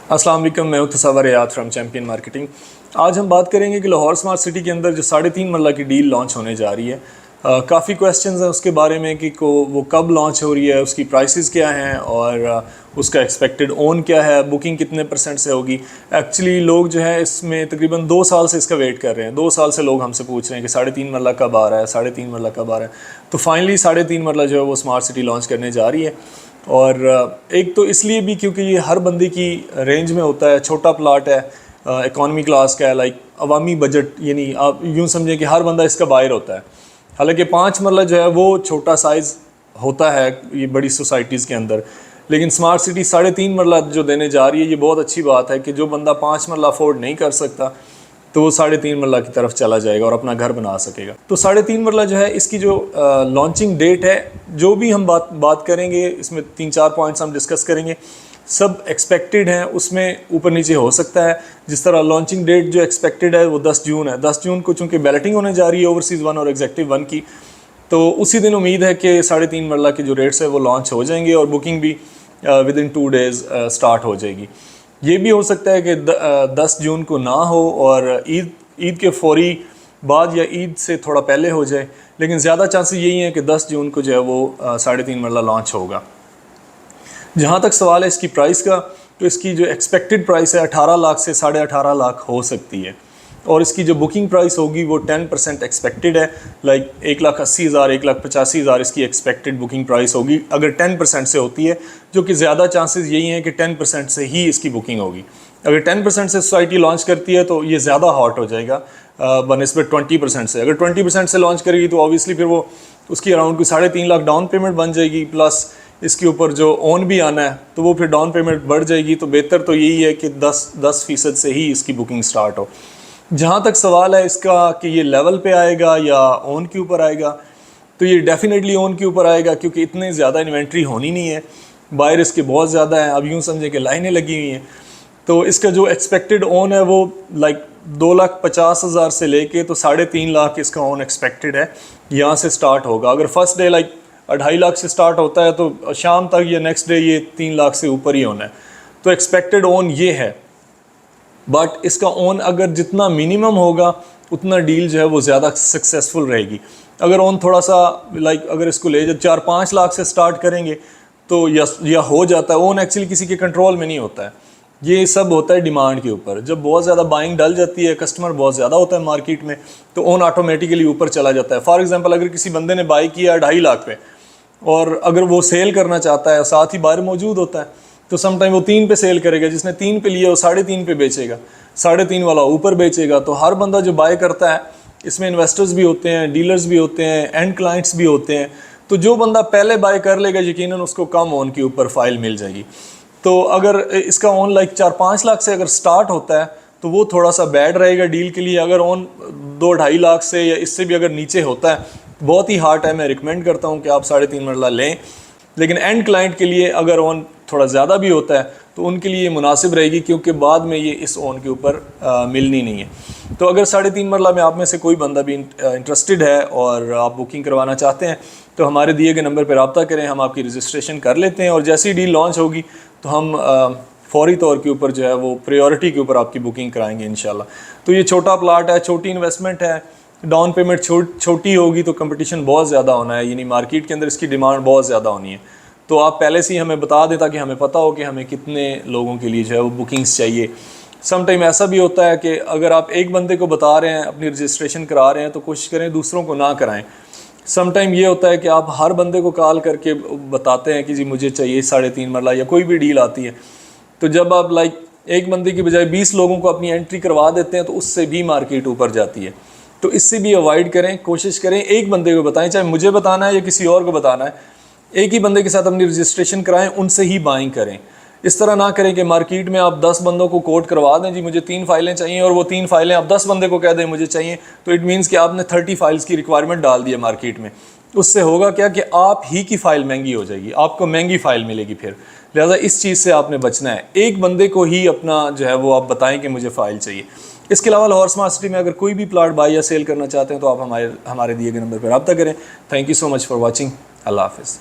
अस्सलाम वालेकुम, मैं हूं तसव्वुर याद फ्रॉम चैम्पियन मार्केटिंग। आज हम बात करेंगे कि लाहौर स्मार्ट सिटी के अंदर जो 3.5 मरला की डील लॉन्च होने जा रही है। काफ़ी क्वेश्चंस हैं उसके बारे में कि वो कब लॉन्च हो रही है, उसकी प्राइसेस क्या हैं और उसका एक्सपेक्टेड ओन क्या है, बुकिंग कितने % से होगी। एक्चुअली लोग जो है इसमें तकरीबन 2 साल से इसका वेट कर रहे हैं। 2 साल से लोग हमसे पूछ रहे हैं कि 3.5 मरला कब आ रहा है, 3.5 मरला कब आ रहा है। तो फाइनली 3.5 मरला जो है वो स्मार्ट सिटी लॉन्च करने जा रही है। और एक तो इसलिए भी क्योंकि ये हर बंदे की रेंज में होता है, छोटा प्लाट है, इकॉनमी क्लास का है, लाइक अवामी बजट, यानी आप यूँ समझें कि हर बंदा इसका बायर होता है। हालांकि 5 मरला जो है वो छोटा साइज़ होता है ये बड़ी सोसाइटीज़ के अंदर, लेकिन स्मार्ट सिटी 3.5 मरला जो देने जा रही है, ये बहुत अच्छी बात है कि जो बंदा 5 मरला अफोर्ड नहीं कर सकता तो वो 3.5 मरला की तरफ चला जाएगा और अपना घर बना सकेगा। तो 3.5 मरला जो है इसकी जो लॉन्चिंग डेट है, जो भी हम बात करेंगे इसमें 3-4 पॉइंट्स हम डिस्कस करेंगे, सब एक्सपेक्टेड हैं, उसमें ऊपर नीचे हो सकता है। जिस तरह लॉन्चिंग डेट जो एक्सपेक्टेड है वो 10 जून है। 10 जून को चूँकि बैलेटिंग होने जा रही है ओवरसीज़ 1 और एग्जेक्टिव 1 की, तो उसी दिन उम्मीद है कि 3.5 मरला की जो रेट्स है वो लॉन्च हो जाएंगे और बुकिंग भी विद इन 2 डेज़ स्टार्ट हो जाएगी। ये भी हो सकता है कि 10 जून को ना हो और ईद के फौरी बाद या ईद से थोड़ा पहले हो जाए, लेकिन ज़्यादा चांसेस यही हैं कि 10 जून को जो है वो 3.5 मरला लॉन्च होगा। जहाँ तक सवाल है इसकी प्राइस का, तो इसकी जो एक्सपेक्टेड प्राइस है 18 लाख से 18.5 लाख हो सकती है और इसकी जो बुकिंग प्राइस होगी वो 10% एक्सपेक्टेड है। लाइक 1,80,000 1,85,000 इसकी एक्सपेक्टेड बुकिंग प्राइस होगी अगर 10% से होती है, जो कि ज़्यादा चांसेस यही हैं कि 10% से ही इसकी बुकिंग होगी। अगर 10% से सोसाइटी लॉन्च करती है तो ये ज़्यादा हॉट हो जाएगा बनिस्बत 20% से। अगर 20% से लॉन्च करेगी तो ऑब्वियसली फिर वो उसकी अराउंड कोई 3.5 लाख डाउन पेमेंट बन जाएगी, प्लस इसके ऊपर जो ओन भी आना है तो वो फिर डाउन पेमेंट बढ़ जाएगी। तो बेहतर तो यही है कि 10% से ही इसकी बुकिंग स्टार्ट हो। जहाँ तक सवाल है इसका कि ये लेवल पे आएगा या ओन के ऊपर आएगा, तो ये डेफिनेटली ओन के ऊपर आएगा क्योंकि इतने ज़्यादा इन्वेंट्री होनी नहीं है, बायर इसके बहुत ज़्यादा हैं। अब यूँ समझें कि लाइनें लगी हुई हैं। तो इसका जो एक्सपेक्टेड ओन है वो लाइक 2,50,000 से लेके तो 3.5 लाख इसका ओन एक्सपेक्टेड है, यहाँ से स्टार्ट होगा। अगर फर्स्ट डे लाइक 2.5 लाख से स्टार्ट होता है तो शाम तक या नेक्स्ट डे ये 3 लाख से ऊपर ही होना है। तो एक्सपेक्टेड ओन ये है, बट इसका ओन अगर जितना मिनिमम होगा उतना डील जो है वो ज़्यादा सक्सेसफुल रहेगी। अगर ओन थोड़ा सा लाइक अगर इसको ले जाए 4-5 लाख से स्टार्ट करेंगे तो या हो जाता है। ओन एक्चुअली किसी के कंट्रोल में नहीं होता है, ये सब होता है डिमांड के ऊपर। जब बहुत ज़्यादा बाइंग डल जाती है, कस्टमर बहुत ज़्यादा होता है मार्केट में, तो ओन ऑटोमेटिकली ऊपर चला जाता है। फॉर एग्जांपल अगर किसी बंदे ने बाई किया 2.5 लाख पे और अगर वो सेल करना चाहता है, साथ ही बाहर मौजूद होता है, तो समटाइम वो 3 पे सेल करेगा। जिसने 3 पे लिया वो 3.5 पे बेचेगा, 3.5 वाला ऊपर बेचेगा। तो हर बंदा जो बाय करता है इसमें इन्वेस्टर्स भी होते हैं, डीलर्स भी होते हैं, एंड क्लाइंट्स भी होते हैं। तो जो बंदा पहले बाय कर लेगा यकीनन उसको कम ओन के ऊपर फाइल मिल जाएगी। तो अगर इसका ओन लाइक 4-5 लाख से अगर स्टार्ट होता है तो वो थोड़ा सा बैड रहेगा डील के लिए। अगर ओन 2-2.5 लाख से या इससे भी अगर नीचे होता है, बहुत ही हार्ड है। मैं रिकमेंड करता हूँ कि आप 3.5 मरला लें, लेकिन एंड क्लाइंट के लिए अगर ओन थोड़ा ज़्यादा भी होता है तो उनके लिए मुनासिब रहेगी, क्योंकि बाद में ये इस ओन के ऊपर मिलनी नहीं है। तो अगर 3.5 मरला में आप में से कोई बंदा भी इंटरेस्टेड है और आप बुकिंग करवाना चाहते हैं तो हमारे दिए गए नंबर पर रब्ता करें, हम आपकी रजिस्ट्रेशन कर लेते हैं और जैसी डील लॉन्च होगी तो हम फौरी तौर के ऊपर जो है वो प्रायोरिटी के ऊपर आपकी बुकिंग कराएंगे इंशाल्लाह। तो ये छोटा प्लाट है, छोटी इन्वेस्टमेंट है, डाउन पेमेंट छोटी होगी तो कंपटीशन बहुत ज़्यादा होना है, यानी मार्केट के अंदर इसकी डिमांड बहुत ज़्यादा होनी है। तो आप पहले से ही हमें बता दें ताकि हमें पता हो कि हमें कितने लोगों के लिए जो है वो बुकिंग्स चाहिए। सम टाइम ऐसा भी होता है कि अगर आप एक बंदे को बता रहे हैं, अपनी रजिस्ट्रेशन करा रहे हैं, तो कोशिश करें दूसरों को ना कराएं। सम टाइम ये होता है कि आप हर बंदे को कॉल करके बताते हैं कि जी मुझे चाहिए 3.5 मरला या कोई भी डील आती है, तो जब आप लाइक एक बंदे की बजाय 20 लोगों को अपनी एंट्री करवा देते हैं तो उससे भी मार्केट ऊपर जाती है। तो इससे भी अवॉइड करें, कोशिश करें एक बंदे को बताएं, चाहे मुझे बताना है या किसी और को बताना है, एक ही बंदे के साथ अपनी रजिस्ट्रेशन कराएं, उनसे ही बाइंग करें। इस तरह ना करें कि मार्केट में आप 10 बंदों को कोट करवा दें जी मुझे 3 फाइलें चाहिए और वो 3 फाइलें आप 10 बंदे को कह दें मुझे चाहिए, तो इट मीन्स कि आपने 30 फाइल्स की रिक्वायरमेंट डाल दी है मार्केट में। उससे होगा क्या कि आप ही की फ़ाइल महंगी हो जाएगी, आपको महंगी फ़ाइल मिलेगी फिर। लिहाजा इस चीज़ से आपने बचना है, एक बंदे को ही अपना जो है वो आप बताएं कि मुझे फ़ाइल चाहिए। इसके अलावा लाहौर स्मार्ट सिटी में अगर कोई भी प्लाट बाई या सेल करना चाहते हैं तो आप हमारे दिए गए नंबर पर रब्ता करें। Thank you so much for watching. Allah हाफ़िज़।